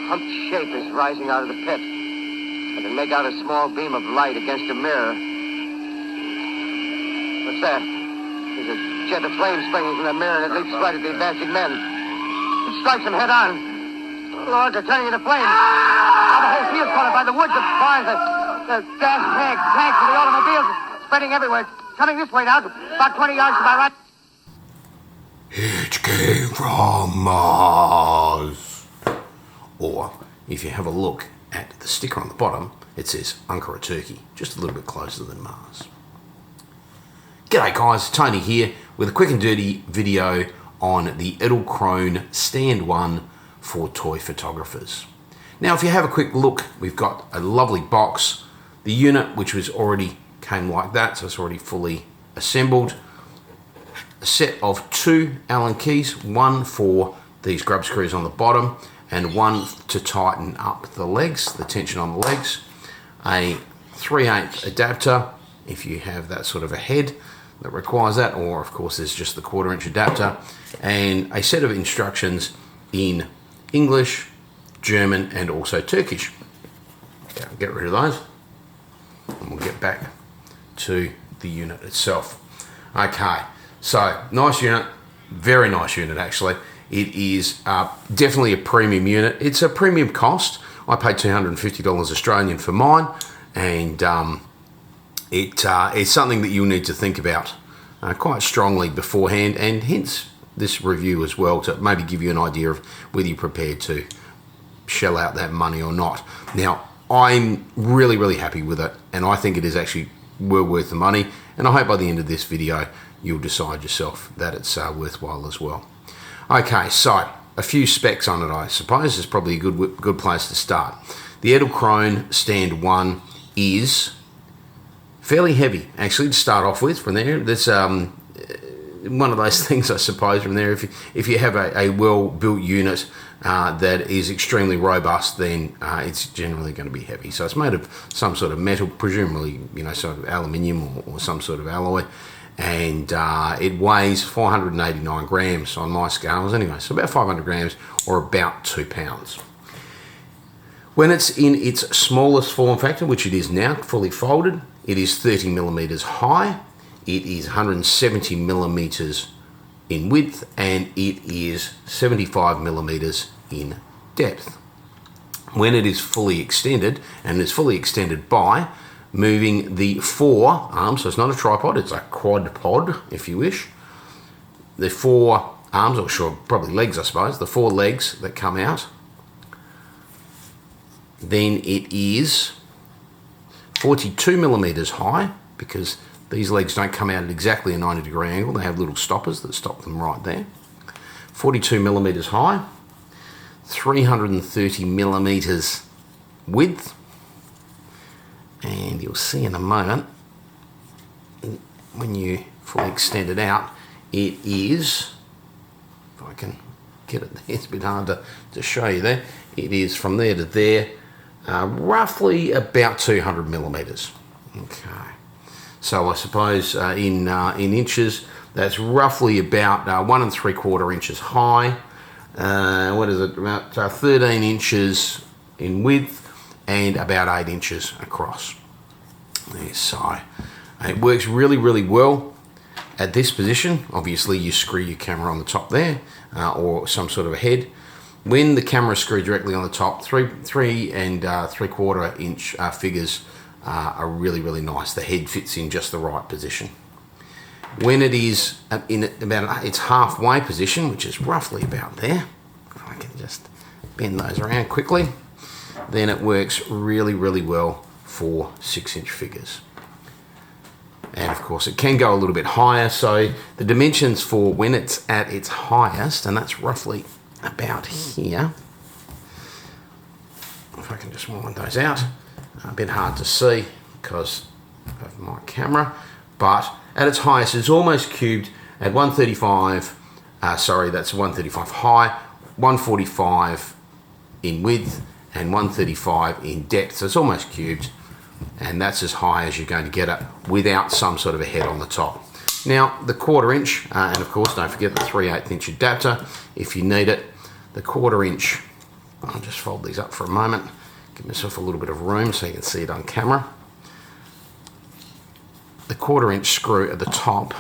humped shape is rising out of the pit. I can make out a small beam of light against a mirror. What's that? There's a jet of flame springing from the mirror and it leaps right at the advancing men. It strikes them head on. Lord, they're turning into flames. Now the whole field's caught up by the woods, the barns, the gas tanks and the automobiles spreading everywhere. It's coming this way now, about 20 yards to my right. It came from Mars. Or, if you have a look at the sticker on the bottom, it says Ankara, Turkey, just a little bit closer than Mars. G'day guys, Tony here with a quick and dirty video on the Edelkrone Stand 1 for toy photographers. Now if you have a quick look, we've got a lovely box. The unit, which was already came like that, so it's already fully assembled. A set of 2 Allen keys, one for these grub screws on the bottom and one to tighten up the legs, the tension on the legs. A 3/8 adapter if you have that sort of a head that requires that, or of course there's just the 1/4" adapter, and a set of instructions in English, German and also Turkish. Okay, I'll get rid of those and we'll get back to the unit itself. Okay, so nice unit, very nice unit actually. It is definitely a premium unit. It's a premium cost. I paid $250 Australian for mine, and it's something that you'll need to think about quite strongly beforehand, and hence this review as well, to maybe give you an idea of whether you're prepared to shell out that money or not. Now, I'm really happy with it, and I think it is actually well worth the money, and I hope by the end of this video you'll decide yourself that it's worthwhile as well. Okay, so a few specs on it, I suppose, is probably a good place to start. The Edelkrone Stand 1 is fairly heavy, actually, to start off with. From there, that's one of those things, I suppose, from there. If you have a well-built unit that is extremely robust, then it's generally going to be heavy. So it's made of some sort of metal, presumably, sort of aluminium or some sort of alloy. And it weighs 489 grams on my scales anyway, so about 500 grams or about 2 pounds. When it's in its smallest form factor, which it is now, fully folded, it is 30 millimeters high, it is 170 millimeters in width, and it is 75 millimeters in depth. When it is fully extended, and it's fully extended by moving the 4 arms, so it's not a tripod, it's a quadpod, if you wish. The 4 arms, or sure, probably legs, I suppose, the 4 legs that come out. Then it is 42 millimeters high, because these legs don't come out at exactly a 90-degree angle. They have little stoppers that stop them right there. 42 millimeters high, 330 millimeters width. And you'll see in a moment, when you fully extend it out, it is, if I can get it there, it's a bit hard to show you there, it is from there to there, roughly about 200 millimeters. Okay, so I suppose in inches, that's roughly about 1 3/4 inches high. What is it, about 13 inches in width, and about 8 inches across. So it works really well at this position. Obviously you screw your camera on the top there, or some sort of a head. When the camera is screwed directly on the top, 3 3/4 inch figures are really nice. The head fits in just the right position. When it is in about its halfway position, which is roughly about there, if I can just bend those around quickly, then it works really well for 6-inch figures. And of course it can go a little bit higher, so the dimensions for when it's at its highest, and that's roughly about here. If I can just wind those out, a bit hard to see because of my camera, but at its highest it's almost cubed at 135, that's 135 high, 145 in width, and 135 in depth, so it's almost cubed, and that's as high as you're going to get it without some sort of a head on the top. Now the 1/4 inch, and of course don't forget the 3/8 inch adapter if you need it. The 1/4 inch I'll just fold these up for a moment, give myself a little bit of room so you can see it on camera. The 1/4 inch screw at the top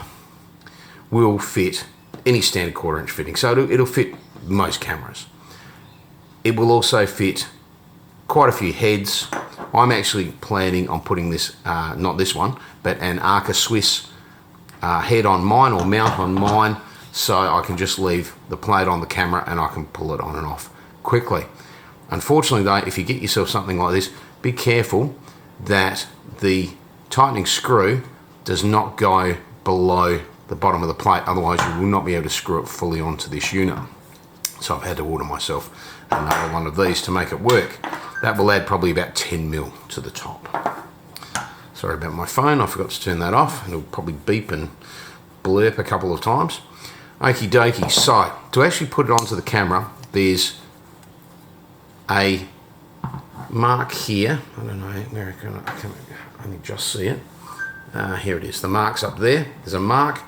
will fit any standard 1/4 inch fitting, so it'll fit most cameras. It will also fit quite a few heads. I'm actually planning on putting this, not this one, but an Arca Swiss head on mine, or mount on mine, so I can just leave the plate on the camera and I can pull it on and off quickly. Unfortunately though, if you get yourself something like this, be careful that the tightening screw does not go below the bottom of the plate, otherwise you will not be able to screw it fully onto this unit. So I've had to order myself another one of these to make it work. That will add probably about 10 mil to the top. Sorry about my phone, I forgot to turn that off. It'll probably beep and blurp a couple of times. Okie dokie, so to actually put it onto the camera, there's a mark here. I don't know where I can only just see it. Here it is, the mark's up there. There's a mark,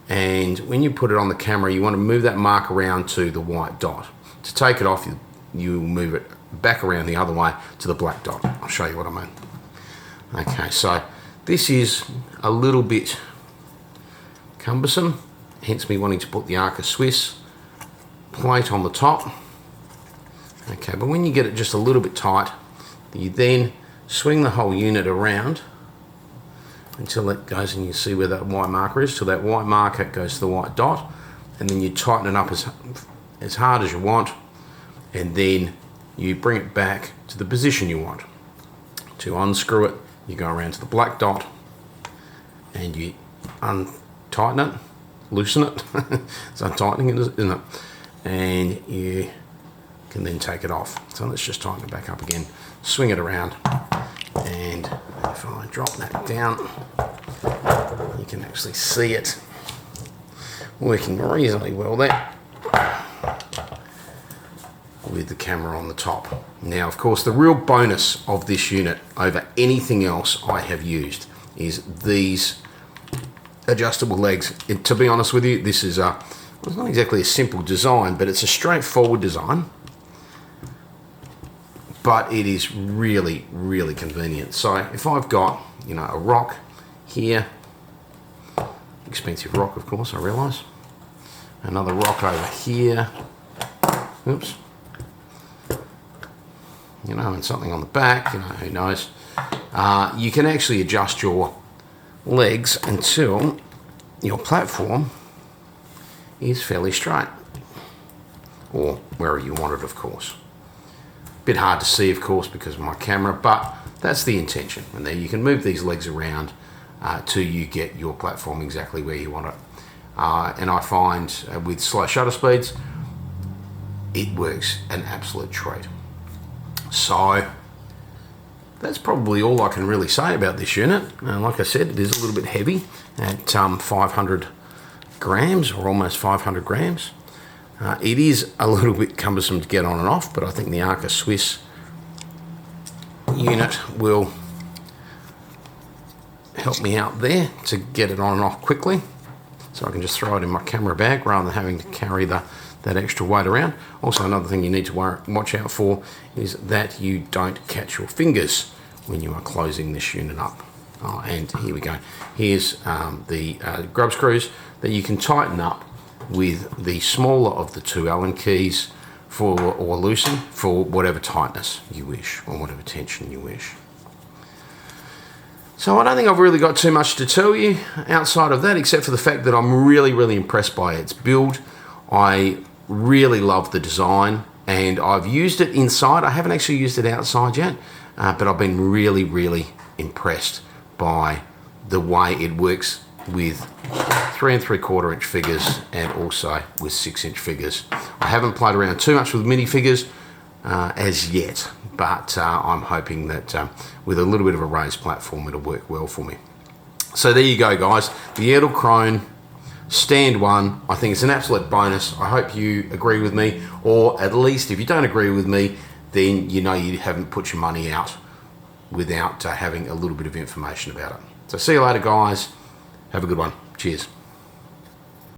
and when you put it on the camera, you want to move that mark around to the white dot. To take it off, you move it back around the other way to the black dot. I'll show you what I mean. Okay, so this is a little bit cumbersome, hence me wanting to put the Arca Swiss plate on the top. Okay, but when you get it just a little bit tight, you then swing the whole unit around until it goes, and you see where that white marker is, till that white marker goes to the white dot, and then you tighten it up as hard as you want, and then you bring it back to the position you want. To unscrew it, you go around to the black dot and you untighten it, loosen it, it's untightening it, isn't it? And you can then take it off. So let's just tighten it back up again, swing it around, and if I drop that down, you can actually see it working reasonably well there with the camera on the top. Now, of course, the real bonus of this unit over anything else I have used is these adjustable legs. To be honest with you, this is it's not exactly a simple design, but it's a straightforward design. But it is really, really convenient. So if I've got, you know, a rock here, expensive rock, of course, I realise. Another rock over here. Oops. You know, and something on the back, you know, who knows. You can actually adjust your legs until your platform is fairly straight, or wherever you want it, of course. Bit hard to see, of course, because of my camera, but that's the intention. And then you can move these legs around till you get your platform exactly where you want it. And I find with slow shutter speeds, it works an absolute treat. So that's probably all I can really say about this unit. Like I said, it is a little bit heavy at 500 grams, or almost 500 grams. It is a little bit cumbersome to get on and off, but I think the Arca Swiss unit will help me out there to get it on and off quickly. So I can just throw it in my camera bag rather than having to carry that extra weight around. Also, another thing you need to watch out for is that you don't catch your fingers when you are closing this unit up. Oh, and here we go. Here's the grub screws that you can tighten up with the smaller of the two Allen keys or loosen for whatever tightness you wish, or whatever tension you wish. So I don't think I've really got too much to tell you outside of that, except for the fact that I'm really, really impressed by its build. I really love the design, and I've used it inside. I haven't actually used it outside yet, but I've been really, really impressed by the way it works with 3 3/4 inch figures and also with 6 inch figures. I haven't played around too much with minifigures as yet, but I'm hoping that with a little bit of a raised platform, it'll work well for me. So there you go, guys. The Edelkrone Stand 1, I think it's an absolute bonus. I hope you agree with me, or at least if you don't agree with me, then you know you haven't put your money out without having a little bit of information about it. So see you later, guys. Have a good one. Cheers.